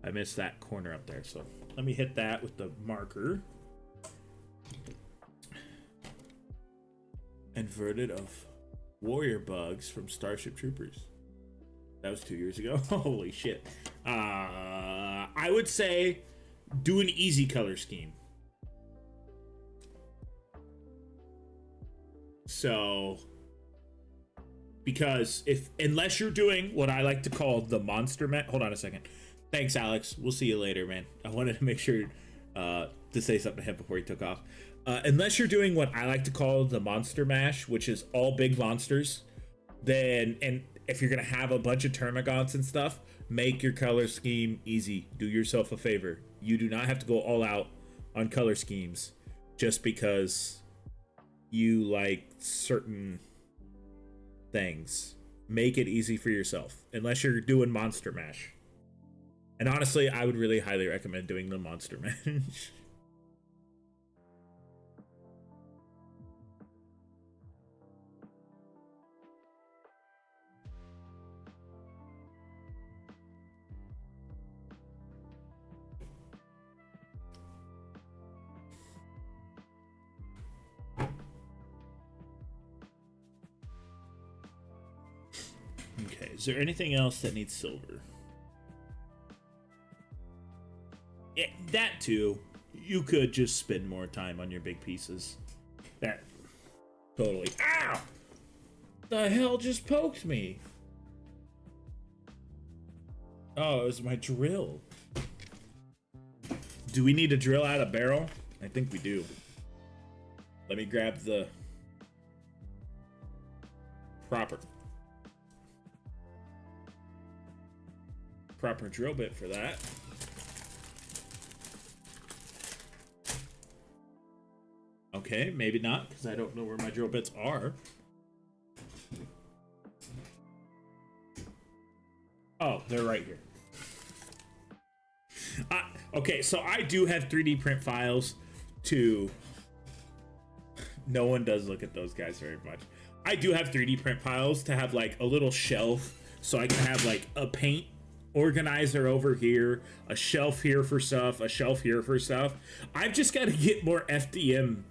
I missed that corner up there, so let me hit that with the marker. Inverted of warrior bugs from Starship Troopers. That was 2 years ago. Holy shit. I would say do an easy color scheme. So, because unless you're doing what I like to call the monster hold on a second. Thanks, Alex. We'll see you later, man. I wanted to make sure to say something to him before he took off. Unless you're doing what I like to call the monster mash, which is all big monsters, then, and if you're going to have a bunch of termagants and stuff, make your color scheme easy. Do yourself a favor. You do not have to go all out on color schemes just because you like certain things. Make it easy for yourself, unless you're doing monster mash. And honestly, I would really highly recommend doing the monster mash. Okay, is there anything else that needs silver? Yeah, that too. You could just spend more time on your big pieces. That totally. Ow! The hell just poked me? Oh, it was my drill. Do we need to drill out a barrel? I think we do. Let me grab the proper drill bit for that. Okay, maybe not, because I don't know where my drill bits are. Oh, they're right here. Okay, so I do have 3D print files to... No one does look at those guys very much. I do have 3D print files to have like a little shelf, so I can have like a paint organizer over here, a shelf here for stuff, a shelf here for stuff. I've just got to get more FDM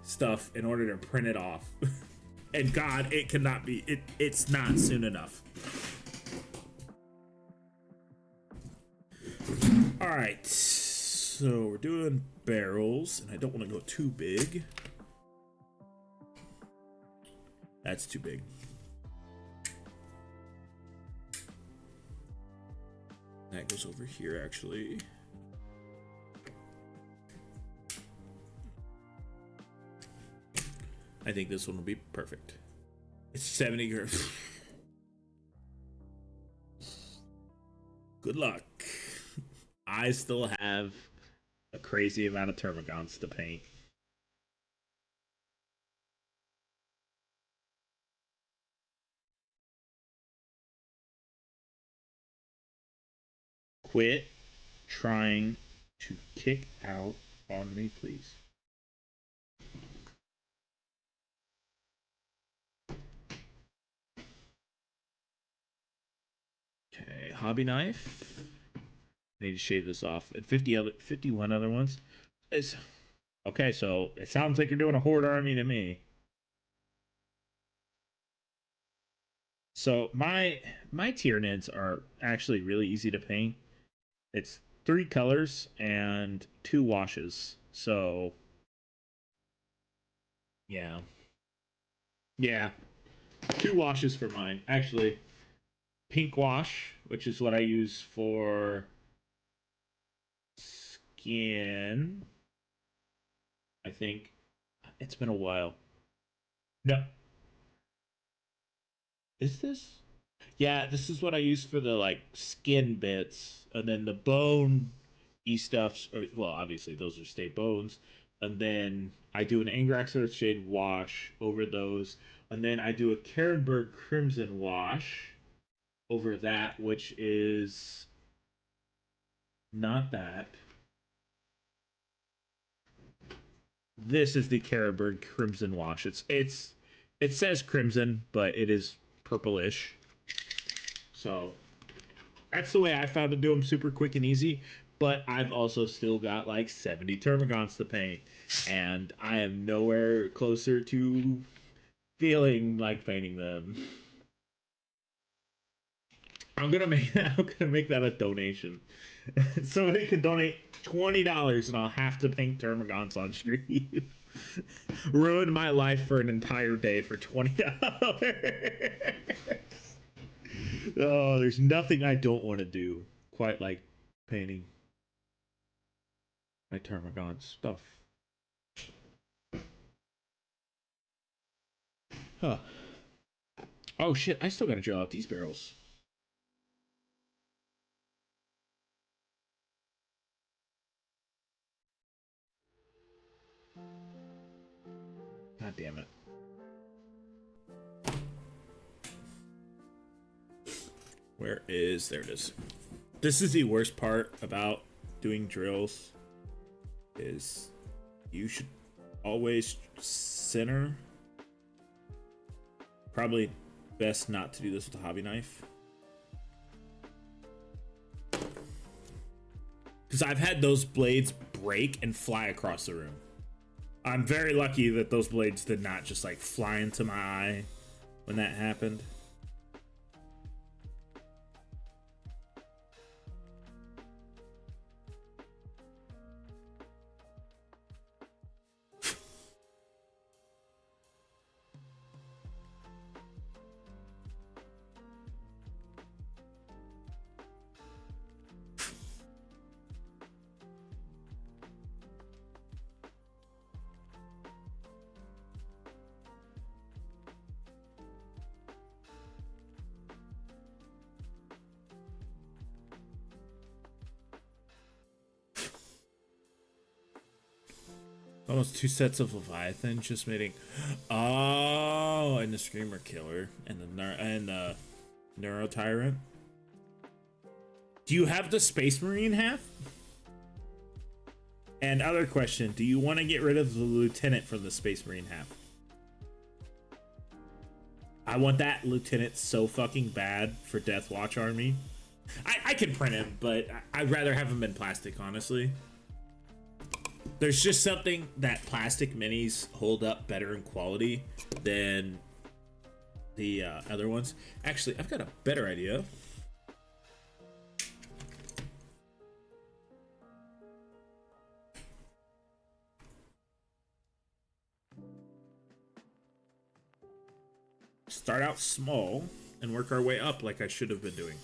stuff in order to print it off. And God, it cannot be, it's not soon enough. All right, so we're doing barrels, and I don't want to go too big. That's too big. That goes over here, actually. I think this one will be perfect. It's 70 grams. Good luck. I still have a crazy amount of termagants to paint. Quit trying to kick out on me, please. Okay, hobby knife. I need to shave this off. And 51 other ones. It's okay, so it sounds like you're doing a horde army to me. So my Tyranids are actually really easy to paint. It's 3 colors and 2 washes. So yeah. Yeah. 2 washes for mine. Actually, pink wash, which is what I use for skin. I think it's been a while. No. Is this? Yeah, this is what I use for the like skin bits, and then the bone stuffs. Or, well, obviously those are state bones, and then I do an Angrax Earthshade wash over those, and then I do a Karenberg Crimson wash over that, which is not that. This is the Karenberg Crimson wash. It says crimson, but it is purplish. So That's the way I found to do them, super quick and easy. But I've also still got like 70 termagants to paint, and I am nowhere closer to feeling like painting them. I'm gonna make that a donation. Somebody can donate $20 and I'll have to paint termagants on stream. Ruin my life for an entire day for $20. Oh, there's nothing I don't want to do quite like painting my termagant stuff. Huh. Oh shit, I still gotta drill out these barrels. God damn it. Where is... There it is. This is the worst part about doing drills, is you should always center. Probably best not to do this with a hobby knife, because I've had those blades break and fly across the room. I'm very lucky that those blades did not just like fly into my eye when that happened. Almost 2 sets of Leviathan just mating. Oh, and the Screamer Killer and the Neuro Tyrant. Do you have the Space Marine half? And other question, do you want to get rid of the Lieutenant from the Space Marine half? I want that Lieutenant so fucking bad for Deathwatch Army. I can print him, but I'd rather have him in plastic, honestly. There's just something that plastic minis hold up better in quality than the other ones. Actually, I've got a better idea. Start out small and work our way up like I should have been doing.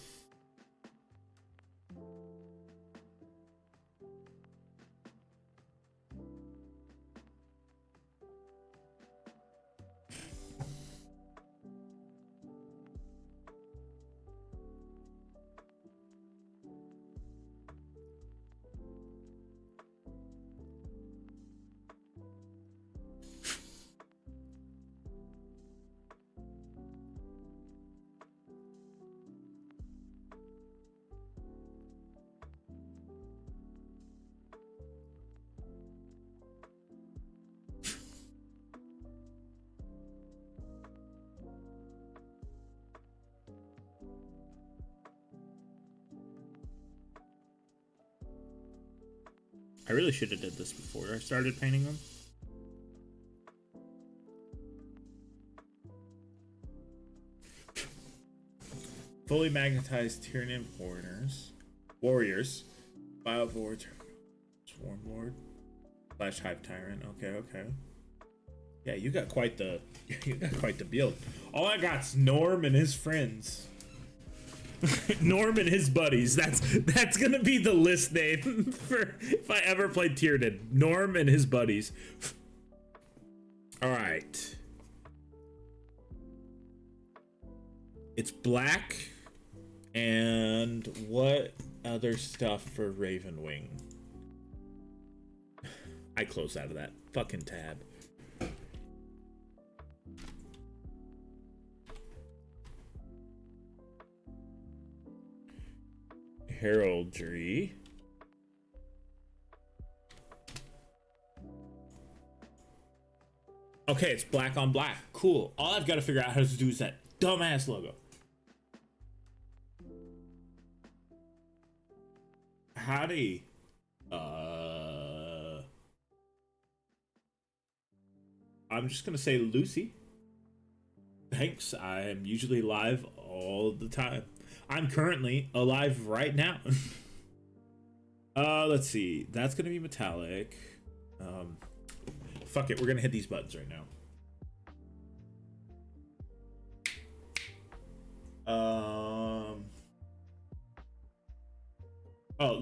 I really should have did this before I started painting them. Fully magnetized Tyranid warriors. Biovore, Swarm Lord, Flash Hive Tyrant. Okay. Yeah, you got quite the build. All I got's Norm and his friends. Norm and his buddies. That's gonna be the list name for if I ever played Tyranid. Norm and his buddies. All right. It's black. And what other stuff for Ravenwing? I closed out of that fucking tab. Heraldry. Okay, it's black on black. Cool. All I've got to figure out how to do is that dumbass logo. howdy. I'm just gonna say Lucy. Thanks. I am usually live all the time. I'm currently alive right now. Let's see. That's gonna be metallic. Fuck it. We're gonna hit these buttons right now. Oh,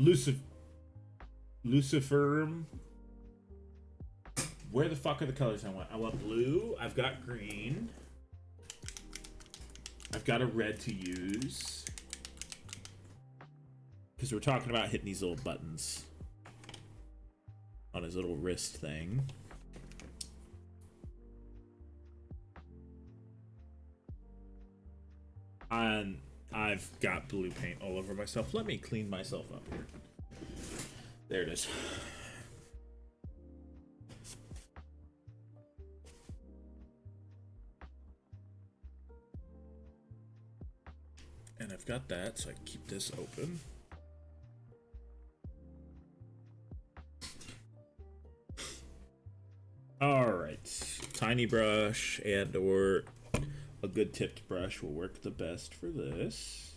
Lucifer. Where the fuck are the colors I want? I want blue. I've got green. I've got a red to use. Because we're talking about hitting these little buttons on his little wrist thing. And I've got blue paint all over myself. Let me clean myself up here. There it is. And I've got that, so I keep this open. All right, tiny brush and or a good tipped brush will work the best for this.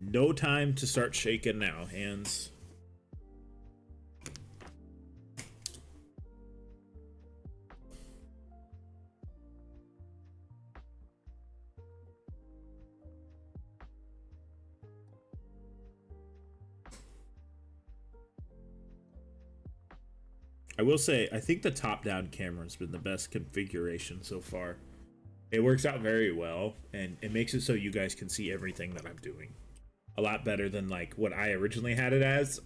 No time to start shaking now, hands. I will say, I think the top-down camera has been the best configuration so far. It works out very well, and it makes it so you guys can see everything that I'm doing. A lot better than like what I originally had it as.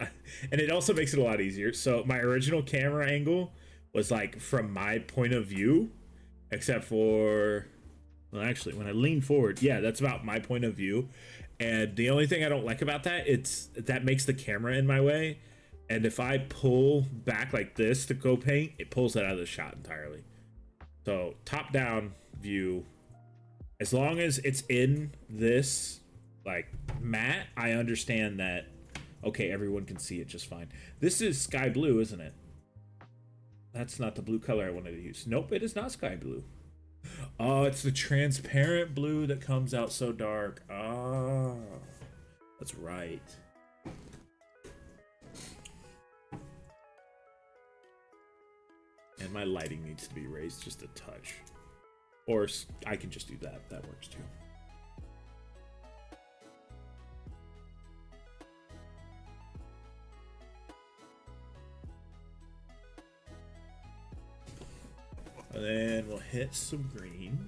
And it also makes it a lot easier. So my original camera angle was like from my point of view, except for, well, actually, when I lean forward, yeah, that's about my point of view. And the only thing I don't like about that, that makes the camera in my way. And if I pull back like this to go paint, it pulls it out of the shot entirely. So top-down view, as long as it's in this like matte, I understand that, okay, everyone can see it just fine. This is sky blue, isn't it? That's not the blue color I wanted to use. Nope, it is not sky blue. Oh, it's the transparent blue that comes out so dark. Oh, that's right. And my lighting needs to be raised just a touch. Or I can just do that. That works too. And then we'll hit some green.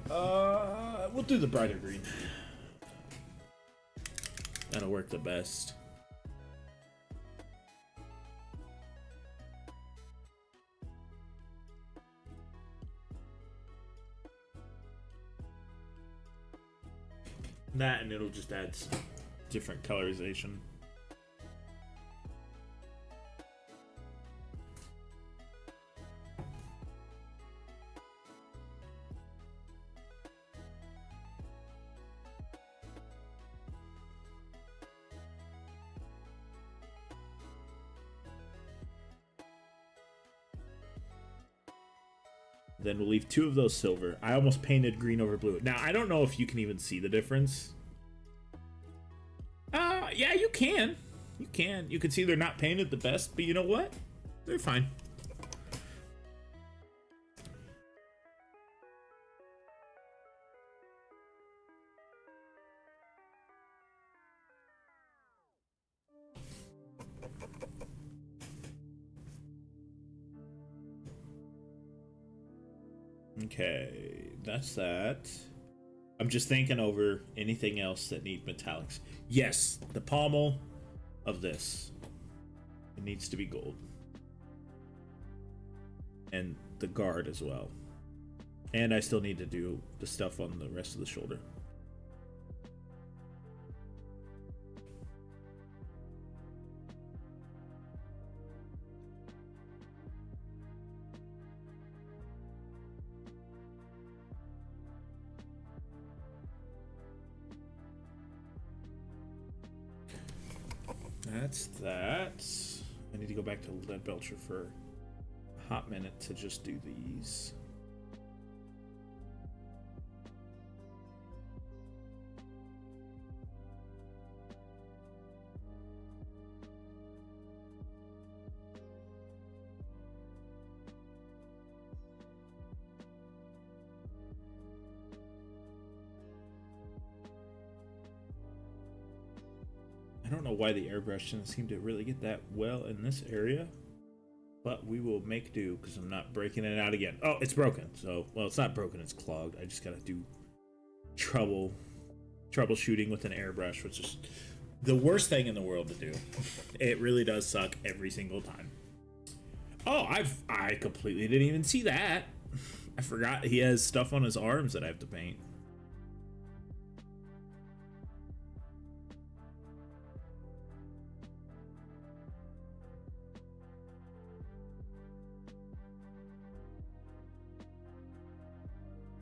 We'll do the brighter green. That'll work the best. That, and it'll just add some different colorization. Then we'll leave 2 of those silver. I almost painted green over blue. Now, I don't know if you can even see the difference. Yeah, you can. You can. You can see they're not painted the best, but you know what? They're fine. Okay, that's that. I'm just thinking over anything else that need metallics. Yes, the pommel of this. It needs to be gold. And the guard as well. And I still need to do the stuff on the rest of the shoulder. That's that. I need to go back to Lead Belcher for a hot minute to just do these. I don't know why the airbrush doesn't seem to really get that well in this area, but we will make do because I'm not breaking it out again. Oh, it's broken. So, well, it's not broken, it's clogged. I just gotta do troubleshooting with an airbrush, which is the worst thing in the world to do. It really does suck every single time. Oh, I completely didn't even see that. I forgot he has stuff on his arms that I have to paint.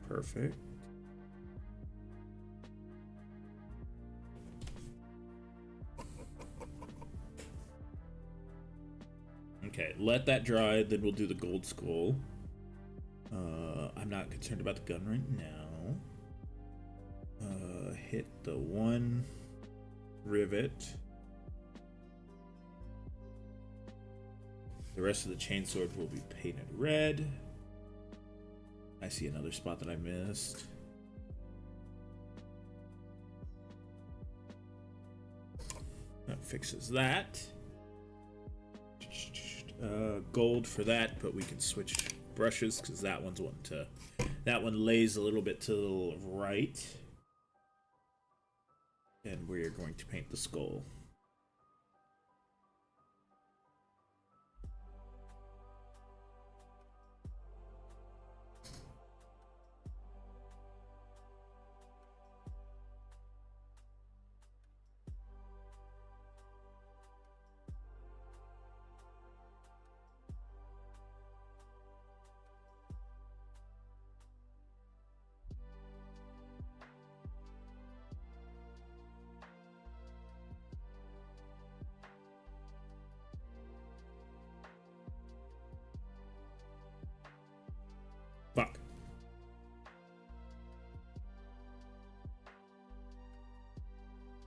Perfect. Okay, let that dry, then we'll do the gold skull. I'm not concerned about the gun right now. Hit the one rivet. The rest of the chainsword will be painted red. I see another spot that I missed. That fixes that. Gold for that, but we can switch brushes because that one lays a little bit to the right. And we're going to paint the skull. Fuck.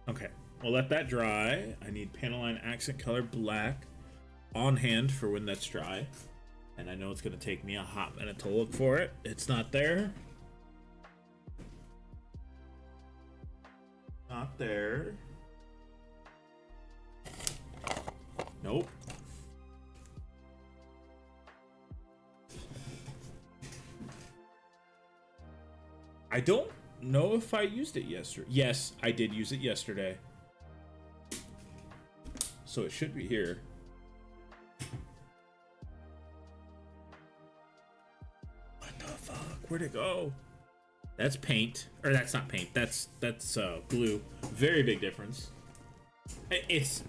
Okay, we'll let that dry. I need panel line accent color black on hand for when that's dry. And I know it's gonna take me a hot minute to look for it. It's not there. Not there. Nope. I don't know if I used it yesterday. Yes, I did use it yesterday. So it should be here. What the fuck? Where'd it go? That's paint. Or that's not paint. That's glue. Very big difference. It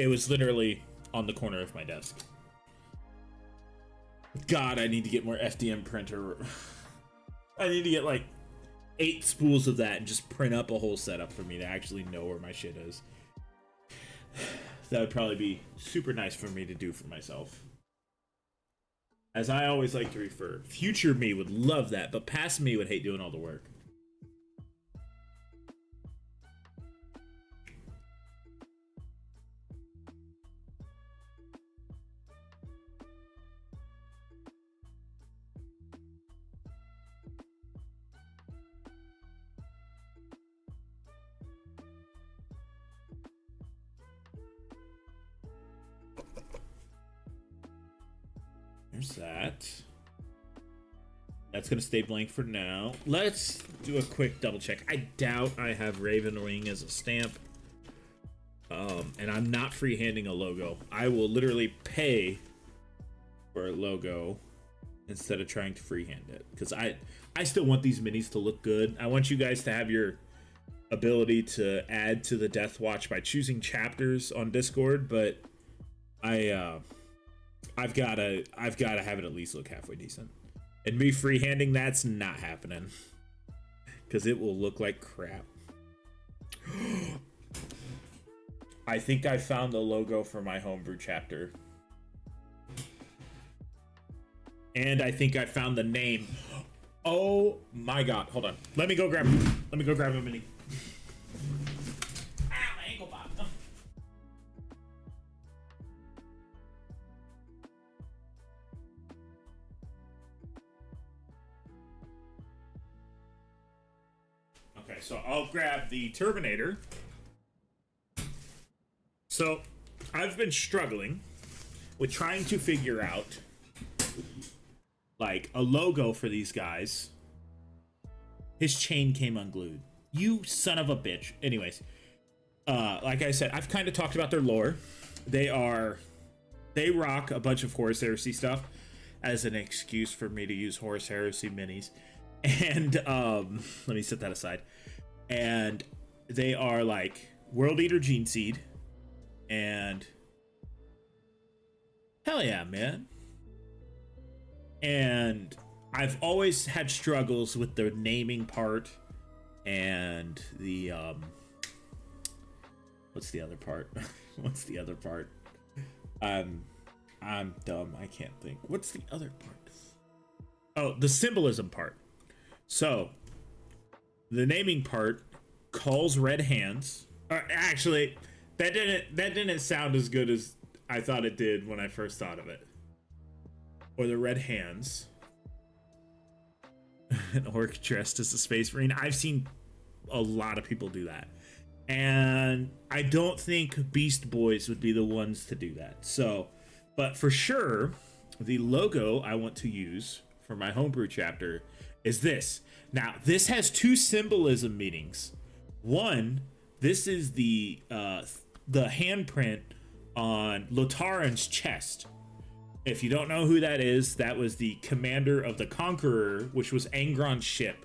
was literally on the corner of my desk. God, I need to get more FDM printer. I need to get like 8 spools of that and just print up a whole setup for me to actually know where my shit is. That would probably be super nice for me to do for myself. As I always like to refer, future me would love that, but past me would hate doing all the work. There's that. That's gonna stay blank for now. Let's do a quick double check. I doubt I have Raven Wing as a stamp. And I'm not freehanding a logo. I will literally pay for a logo instead of trying to freehand it. Because I still want these minis to look good. I want you guys to have your ability to add to the Deathwatch by choosing chapters on Discord, but I've gotta have it at least look halfway decent. And me freehanding that's not happening. Because it will look like crap. I think I found the logo for my homebrew chapter. And I think I found the name. Oh my god. Hold on. Let me go grab a mini. Ah, my ankle popped. Okay, so I'll grab the Terminator. So, I've been struggling with trying to figure out like a logo for these guys. His chain came unglued. You son of a bitch. Anyways, like I said, I've kind of talked about their lore. They rock a bunch of Horus Heresy stuff as an excuse for me to use Horus Heresy minis. And let me set that aside. And they are like World Eater Gene Seed. And hell yeah, man. And I've always had struggles with the naming part and the what's the other part? What's the other part? I'm dumb. I can't think. What's the other part? Oh, the symbolism part. So, the naming part calls red hands. Actually, that didn't sound as good as I thought it did when I first thought of it. Or the red hands. An orc dressed as a space marine. I've seen a lot of people do that. And I don't think Beast Boys would be the ones to do that. So, but for sure, the logo I want to use for my homebrew chapter is this. Now, this has two symbolism meanings. One, this is the handprint on Lotaran's chest. If you don't know who that is, that was the commander of the Conqueror, which was Angron's ship.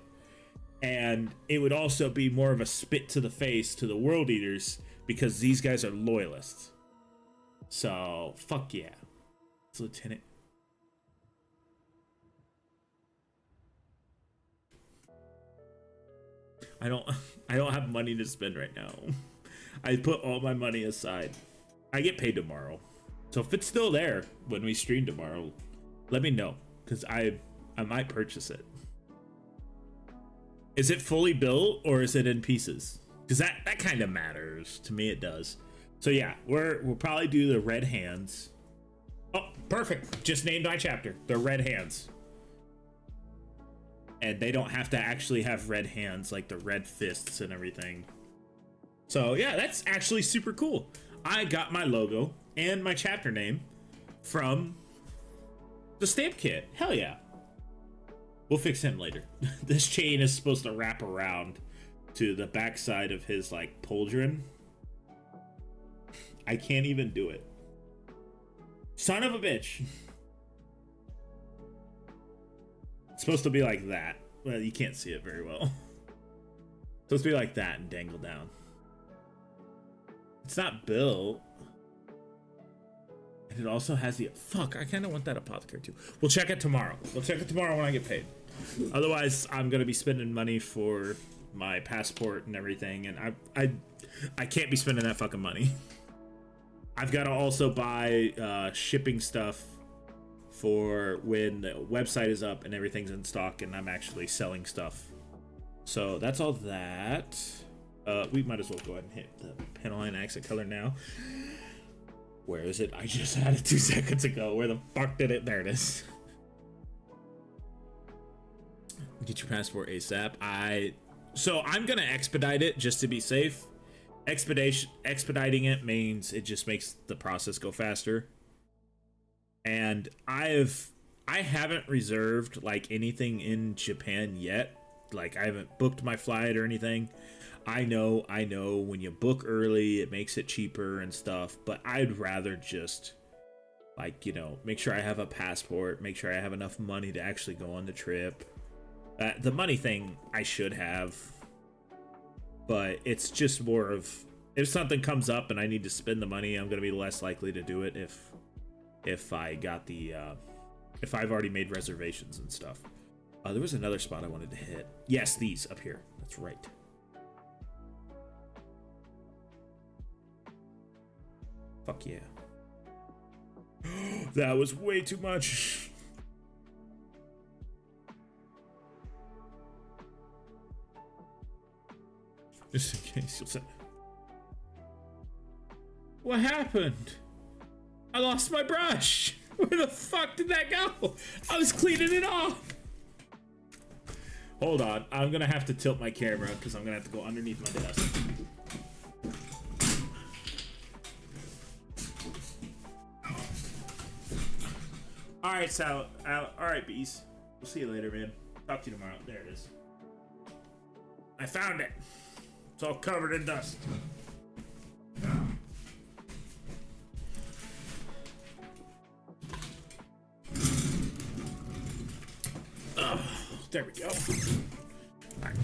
And it would also be more of a spit to the face to the World Eaters because these guys are loyalists. So, fuck yeah. It's Lieutenant. I don't have money to spend right now. I put all my money aside. I get paid tomorrow. So if it's still there when we stream tomorrow, let me know, because I might purchase it. Is it fully built or is it in pieces? Because that kind of matters. To me, it does. So yeah, we'll probably do the red hands. Oh, perfect. Just named my chapter. The red hands. And they don't have to actually have red hands like the red fists and everything. So yeah, that's actually super cool. I got my logo and my chapter name from the stamp kit. Hell yeah. We'll fix him later. This chain is supposed to wrap around to the backside of his like pauldron. I can't even do it. Son of a bitch. It's supposed to be like that. Well, you can't see it very well. It's supposed to be like that and dangle down. It's not built. And it also has the... Fuck, I kind of want that apothecary too. We'll check it tomorrow. We'll check it tomorrow when I get paid. Otherwise, I'm going to be spending money for my passport and everything. And I can't be spending that fucking money. I've got to also buy shipping stuff for when the website is up and everything's in stock and I'm actually selling stuff. So that's all that. We might as well go ahead and hit the Pentaline accent color now. Where is it? I just had it 2 seconds ago. Where the fuck did it? There it is. Get your passport ASAP. So I'm gonna expedite it just to be safe. Expediting it means it just makes the process go faster. And I haven't reserved like anything in Japan yet. Like I haven't booked my flight or anything. I know when you book early it makes it cheaper and stuff, but I'd rather just like, you know, make sure I have a passport, make sure I have enough money to actually go on the trip. The money thing I should have, but it's just more of if something comes up and I need to spend the money, I'm going to be less likely to do it if I got the if I've already made reservations and stuff. There was another spot I wanted to hit. Yes, these up here. That's right. Fuck yeah. That was way too much. Just in case you'll say. What happened? I lost my brush. Where the fuck did that go? I was cleaning it off. Hold on. I'm gonna have to tilt my camera because I'm gonna have to go underneath my desk. All right, Sal. All right, bees. We'll see you later, man. Talk to you tomorrow. There it is. I found it. It's all covered in dust. There we go. Right.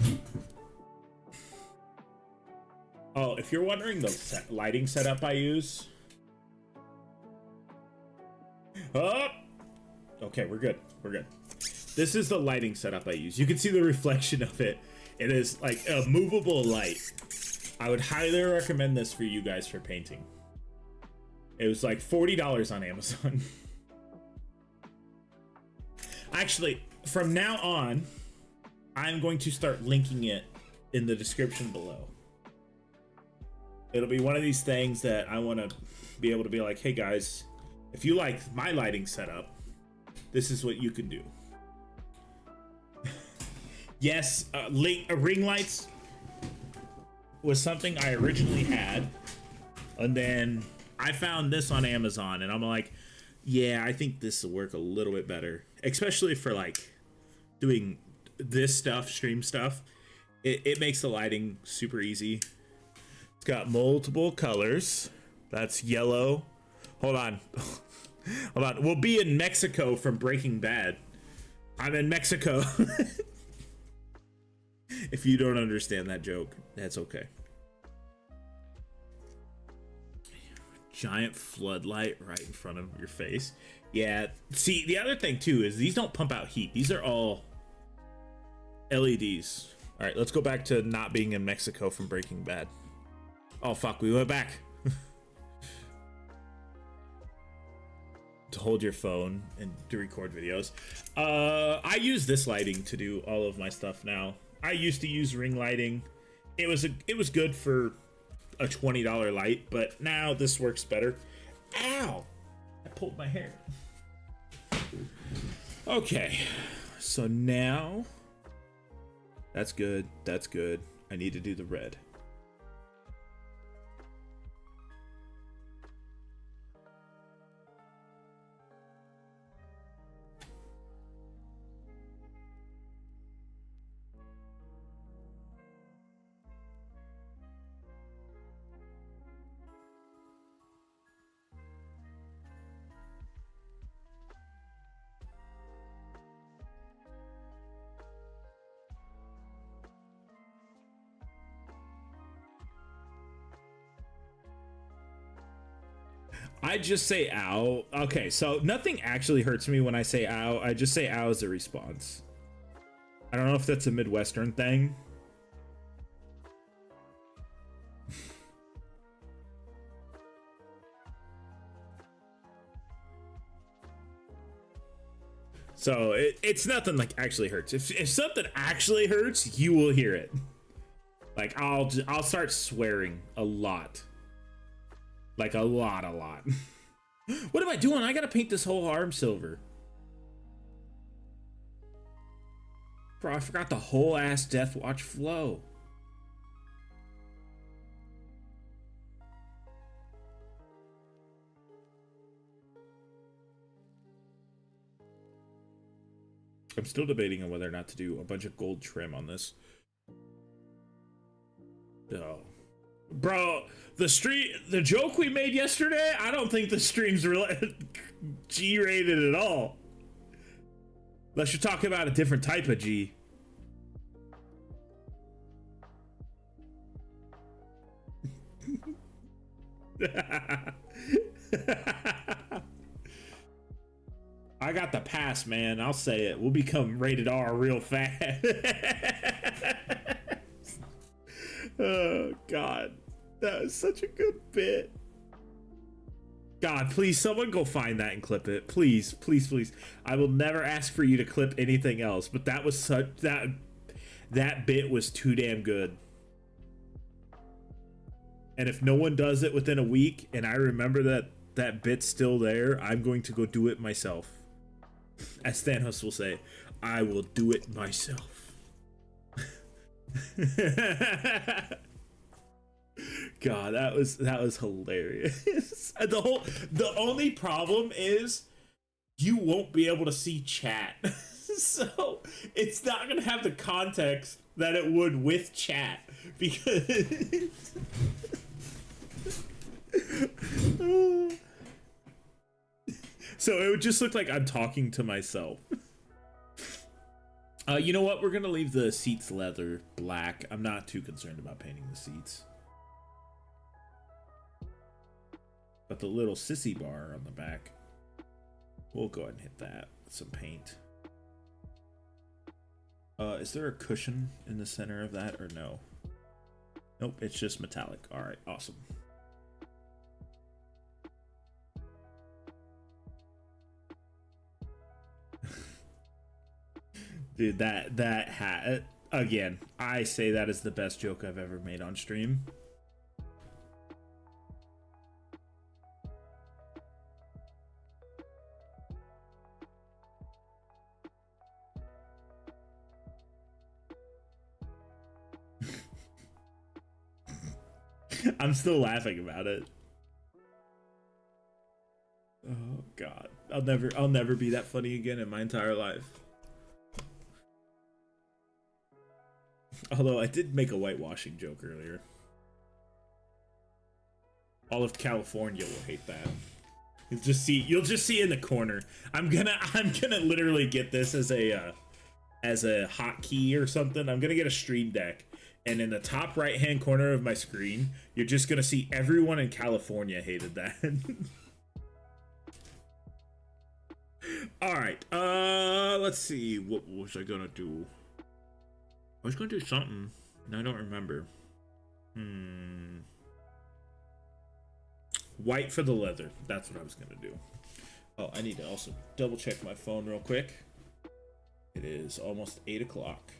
Oh, if you're wondering the lighting setup I use. Oh! Okay, we're good. We're good. This is the lighting setup I use. You can see the reflection of it. It is like a movable light. I would highly recommend this for you guys for painting. It was like $40 on Amazon. Actually, from now on, I'm going to start linking it in the description below. It'll be one of these things that I want to be able to be like, hey guys, if you like my lighting setup, this is what you can do. Yes, ring lights was something I originally had, and then I found this on Amazon, and I'm like, yeah, I think this will work a little bit better, especially for like doing this stuff, stream stuff. It makes the lighting super easy. It's got multiple colors. That's yellow. Hold on. Hold on. We'll be in Mexico from Breaking Bad. I'm in Mexico. If you don't understand that joke, that's okay. Giant floodlight right in front of your face. Yeah. See, the other thing too is these don't pump out heat. These are all LEDs. All right, let's go back to not being in Mexico from Breaking Bad. Oh fuck, we went back. To hold your phone and to record videos. I use this lighting to do all of my stuff now. I used to use ring lighting. It was good for a $20 light, but now this works better. Ow! I pulled my hair. Okay, so now that's good. That's good. I need to do the red. I just say ow. Okay, so nothing actually hurts me when I say ow. I just say ow as a response. I don't know if that's a Midwestern thing. So it's nothing like actually hurts. If something actually hurts, you will hear it. Like I'll start swearing a lot. Like a lot. What am I doing? I gotta paint this whole arm silver. Bro, I forgot the whole ass Deathwatch flow. I'm still debating on whether or not to do a bunch of gold trim on this. Oh. Bro, the joke we made yesterday, I don't think the stream's really G-rated at all. Unless you're talking about a different type of G. I got the pass, man. I'll say it. We'll become rated R real fast. Oh, God. That was such a good bit. God, please, someone go find that and clip it. Please, please, please. I will never ask for you to clip anything else, but that was such that bit was too damn good. And if no one does it within a week, and I remember that bit's still there, I'm going to go do it myself. As Thanos will say, I will do it myself. God, that was hilarious. The only problem is you won't be able to see chat. So it's not gonna have the context that it would with chat, because so it would just look like I'm talking to myself. You know what? We're gonna leave the seats leather black. I'm not too concerned about painting the seats. But the little sissy bar on the back, we'll go ahead and hit that with some paint. Is there a cushion in the center of that, or no? Nope, it's just metallic. All right, awesome. Dude, that hat, again, I say that is the best joke I've ever made on stream. I'm still laughing about it. Oh God, I'll never be that funny again in my entire life. Although I did make a whitewashing joke earlier. All of California will hate that. You'll just see in the corner. I'm gonna literally get this as a hotkey or something. I'm gonna get a stream deck, and in the top right hand corner of my screen, you're just gonna see everyone in California hated that. All right, let's see, what was I gonna do? I was gonna do something, and I don't remember. White for the leather. That's what I was gonna do. Oh, I need to also double check my phone real quick. It is almost 8 o'clock.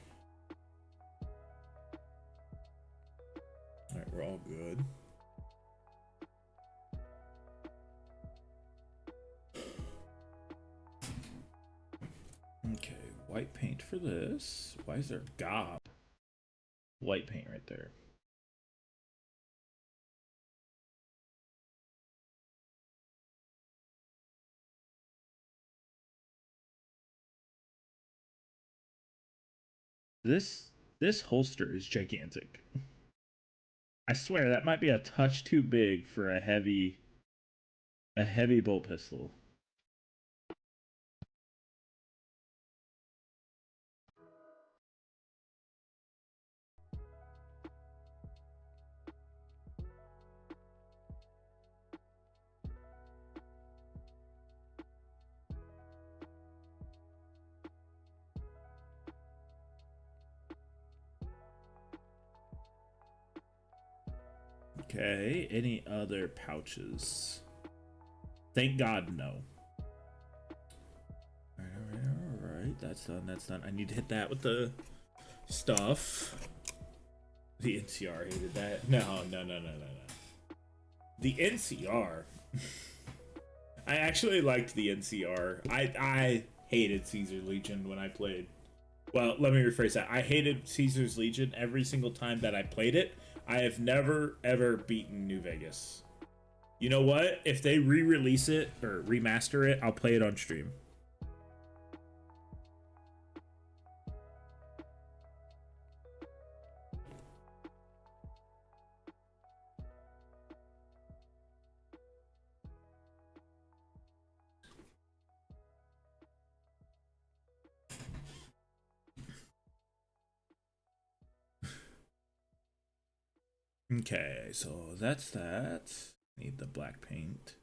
All right, we're all good. Okay, white paint for this. Why is there gob? White paint right there. This holster is gigantic. I swear that might be a touch too big for a heavy bolt pistol. Okay, any other pouches? Thank God, no. Alright, that's done. I need to hit that with the stuff. The NCR hated that. No. The NCR. I actually liked the NCR. I hated Caesar's Legion when I played. Well, let me rephrase that. I hated Caesar's Legion every single time that I played it. I have never, ever beaten New Vegas. You know what? If they re-release it or remaster it, I'll play it on stream. Okay, so that's that. Need the black paint.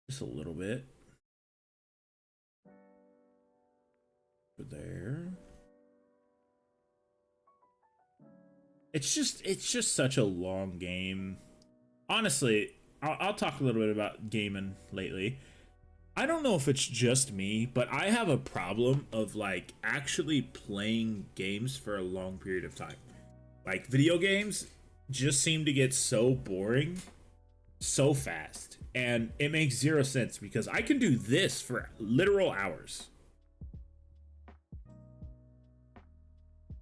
Just a little bit. Over there. It's just such a long game. Honestly, I'll talk a little bit about gaming lately. I don't know if it's just me, but I have a problem of like actually playing games for a long period of time. Like video games just seem to get so boring so fast, and it makes zero sense because I can do this for literal hours.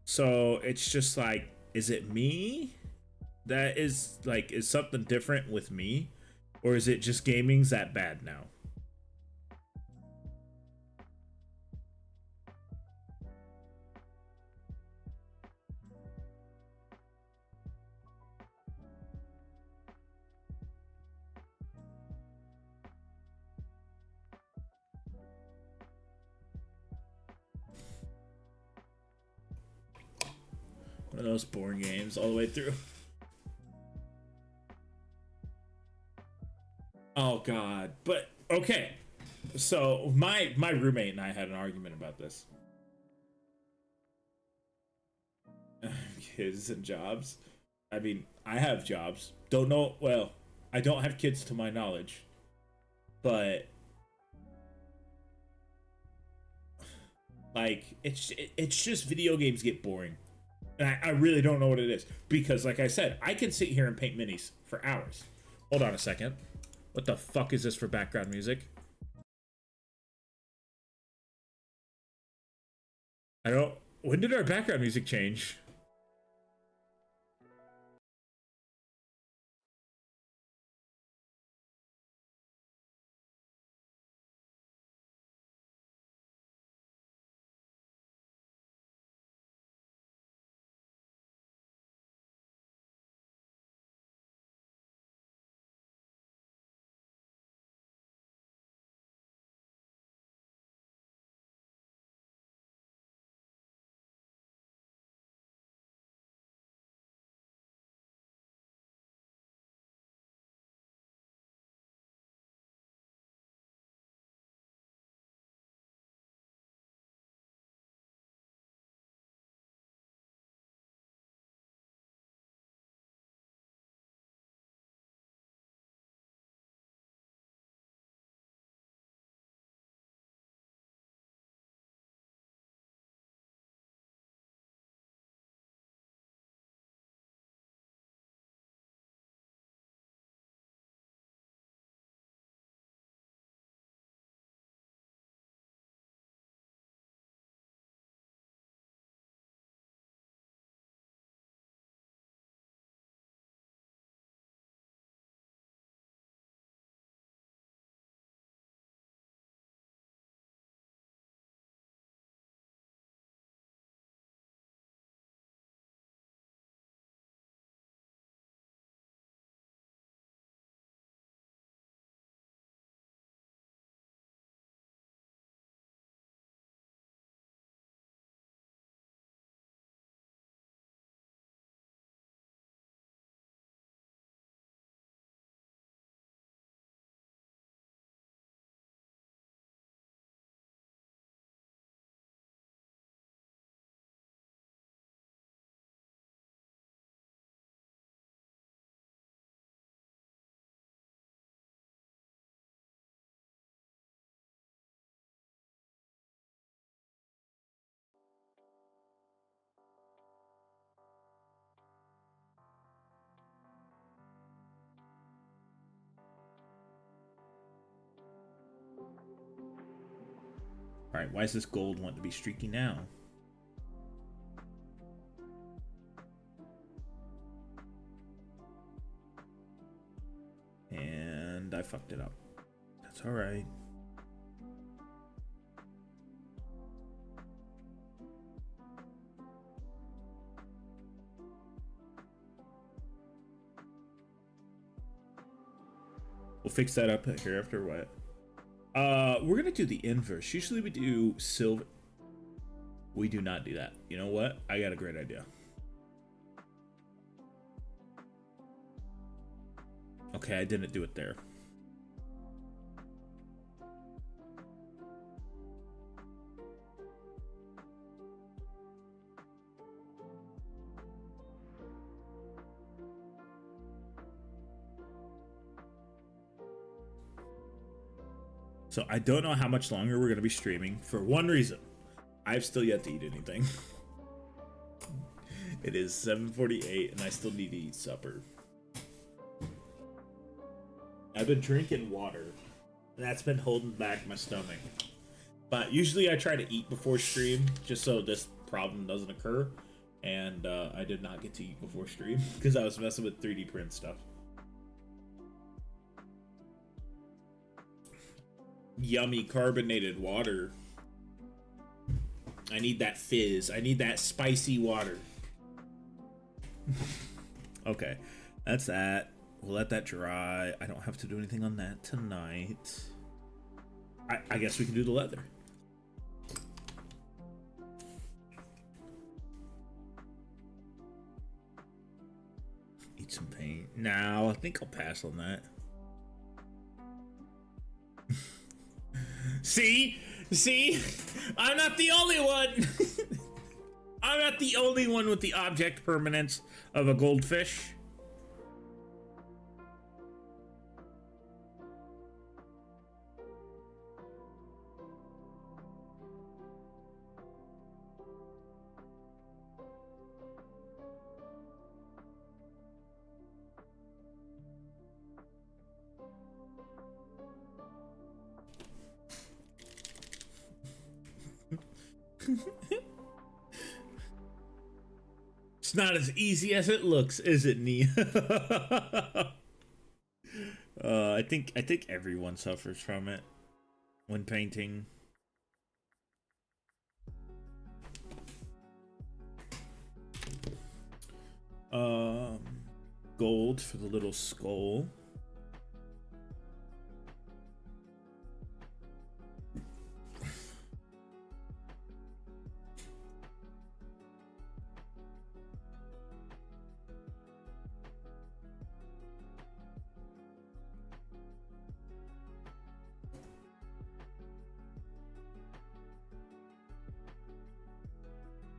So it's just like, is it me that is like, is something different with me, or is it just gaming's that bad now? One of those boring games all the way through. Oh god. But okay. So my roommate and I had an argument about this. Kids and jobs. I mean, I have jobs. Don't know, well, I don't have kids to my knowledge. But like it's just video games get boring. And I really don't know what it is. Because like I said, I can sit here and paint minis for hours. Hold on a second. What the fuck is this for background music? I don't. When did our background music change? Alright, why is this gold want to be streaky now? And I fucked it up. That's alright. We'll fix that up here after what? We're gonna do the inverse. Usually we do silver. We do not do that. You know what? I got a great idea. Okay, I didn't do it there. So I don't know how much longer we're gonna be streaming for one reason. I've still yet to eat anything. It is 7:48 and I still need to eat supper. I've been drinking water and that's been holding back my stomach. But usually I try to eat before stream just so this problem doesn't occur. And I did not get to eat before stream because I was messing with 3D print stuff. Yummy carbonated water. I need that fizz. I need that spicy water. Okay, that's that. We'll let that dry. I don't have to do anything on that tonight. I guess we can do the leather. Eat some paint. No, I think I'll pass on that. See? I'm not the only one. I'm not the only one with the object permanence of a goldfish. It's not as easy as it looks, is it, Nia? I think everyone suffers from it when painting. Gold for the little skull.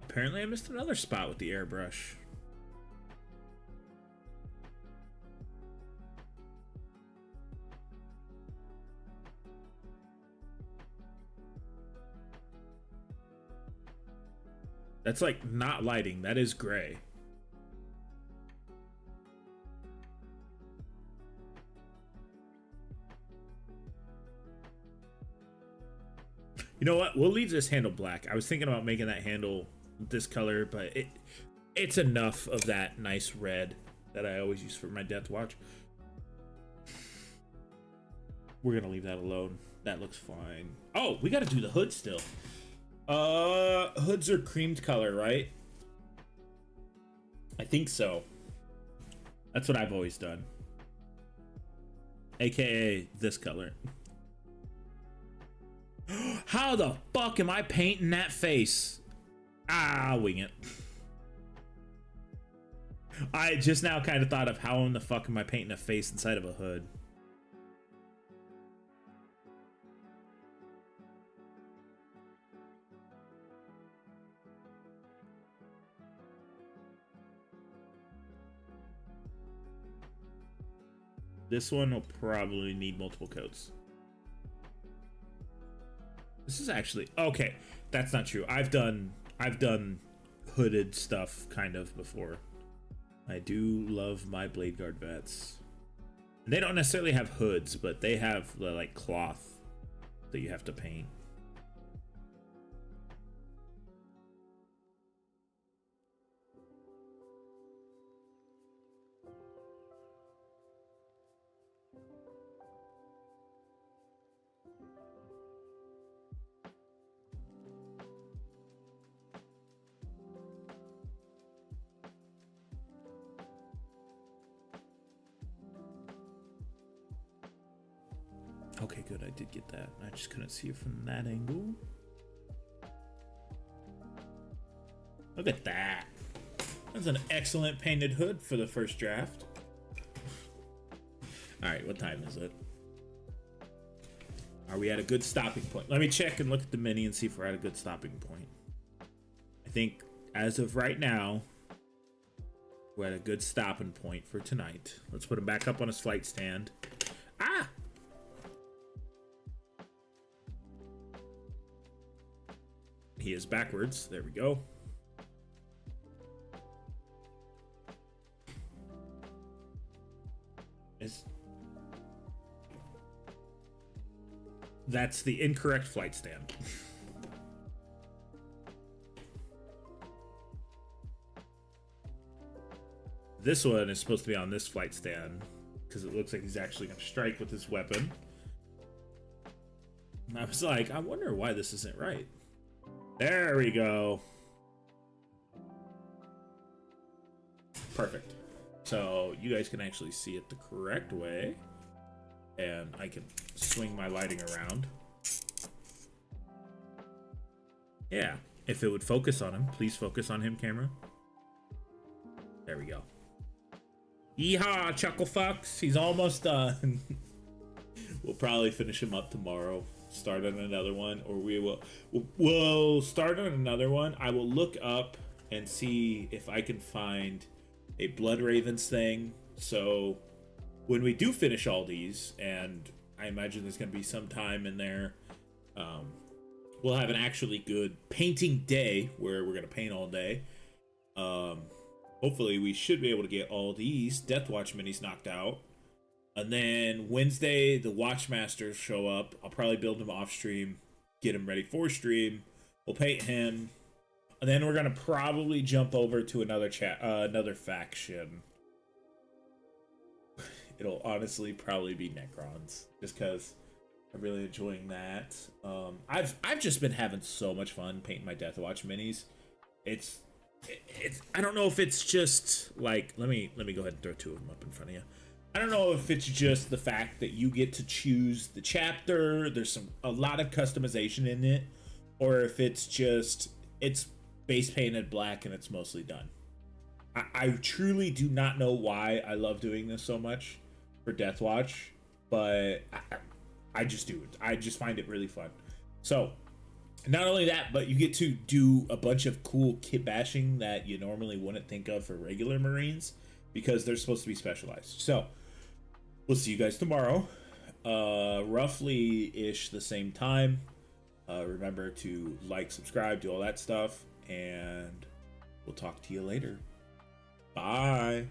Apparently I missed another spot with the airbrush. That's like not lighting, that is gray. You know what? We'll leave this handle black. I was thinking about making that handle this color, but it's enough of that nice red that I always use for my deathwatch. We're gonna leave that alone. That looks fine. Oh, we gotta do the hood still. Hoods are creamed color, right? I think so. That's what I've always done. AKA this color. How the fuck am I painting that face? I'll wing it. I just now kind of thought of how in the fuck am I painting a face inside of a hood? This one will probably need multiple coats. This is actually okay. That's not true. I've done hooded stuff kind of before. I do love my blade guard vets. They don't necessarily have hoods, but they have the like cloth that you have to paint. Okay, good. I did get that. I just couldn't see it from that angle. Look at that. That's an excellent painted hood for the first draft. All right, what time is it? Are we at a good stopping point? Let me check and look at the mini and see if we're at a good stopping point. I think as of right now, we're at a good stopping point for tonight. Let's put him back up on his flight stand. Ah! he is backwards. There we go. That's the incorrect flight stand. This one is supposed to be on this flight stand because it looks like he's actually going to strike with his weapon. And I was like, I wonder why this isn't right. There we go. Perfect. So you guys can actually see it the correct way. And I can swing my lighting around. Yeah. If it would focus on him, please focus on him, camera. There we go. Yeehaw, Chuckle Fox. He's almost done. We'll probably finish him up tomorrow. Start on another one, or we'll start on another one. I will look up and see if I can find a Blood Ravens thing. So when we do finish all these, and I imagine there's going to be some time in there, we'll have an actually good painting day where we're going to paint all day. Hopefully we should be able to get all these Deathwatch minis knocked out. And then Wednesday, the Watchmasters show up. I'll probably build him off stream, get him ready for stream. We'll paint him. And then we're going to probably jump over to another faction. It'll honestly probably be Necrons, just because I'm really enjoying that. I've just been having so much fun painting my Deathwatch minis. It's I don't know if it's just like, let me go ahead and throw two of them up in front of you. I don't know if it's just the fact that you get to choose the chapter, there's a lot of customization in it, or if it's just, it's base painted black and it's mostly done. I truly do not know why I love doing this so much for Deathwatch, but I just do it. I just find it really fun. So, not only that, but you get to do a bunch of cool kit bashing that you normally wouldn't think of for regular Marines, because they're supposed to be specialized. So, we'll see you guys tomorrow, roughly-ish the same time. Remember to like, subscribe, do all that stuff, and we'll talk to you later. Bye.